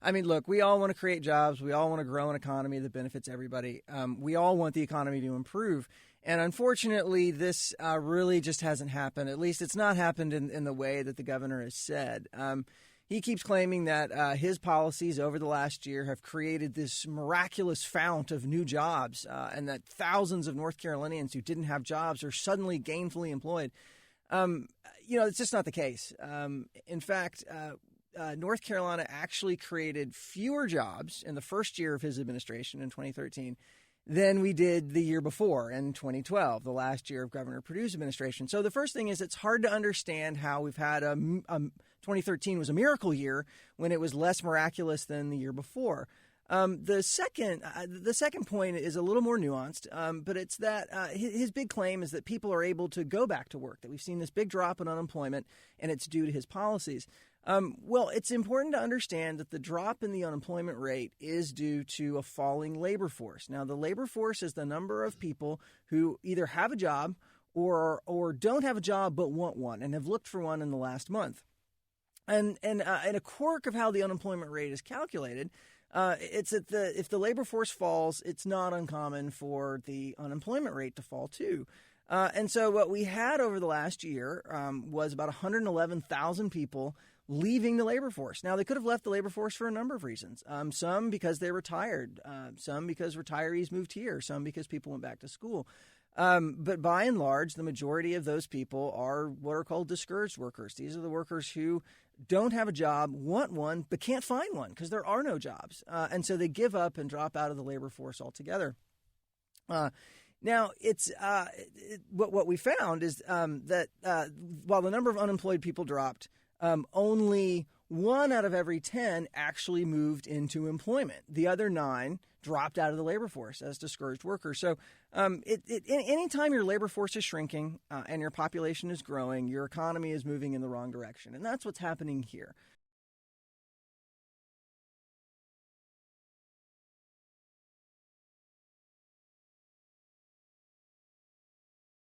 I mean, look, we all want to create jobs. We all want to grow an economy that benefits everybody. We all want the economy to improve. And unfortunately, this really just hasn't happened. At least it's not happened in the way that the governor has said. He keeps claiming that his policies over the last year have created this miraculous fount of new jobs and that thousands of North Carolinians who didn't have jobs are suddenly gainfully employed. It's just not the case. In fact, North Carolina actually created fewer jobs in the first year of his administration in 2013 than we did the year before in 2012, the last year of Governor Perdue's administration. So the first thing is it's hard to understand how we've had 2013 was a miracle year when it was less miraculous than the year before. The second point is a little more nuanced, but it's that his big claim is that people are able to go back to work, that we've seen this big drop in unemployment, and it's due to his policies. Well, it's important to understand that the drop in the unemployment rate is due to a falling labor force. Now, the labor force is the number of people who either have a job or don't have a job but want one and have looked for one in the last month. And a quirk of how the unemployment rate is calculated, it's that if the labor force falls, it's not uncommon for the unemployment rate to fall too. And so what we had over the last year was about 111,000 people leaving the labor force. Now, they could have left the labor force for a number of reasons. Some because they retired, some because retirees moved here, some because people went back to school. But by and large, the majority of those people are what are called discouraged workers. These are the workers who don't have a job, want one, but can't find one because there are no jobs. And so they give up and drop out of the labor force altogether. Now, what we found is that while the number of unemployed people dropped, only 1 out of every 10 actually moved into employment. The other 9 dropped out of the labor force as discouraged workers. So anytime your labor force is shrinking and your population is growing, your economy is moving in the wrong direction. And that's what's happening here.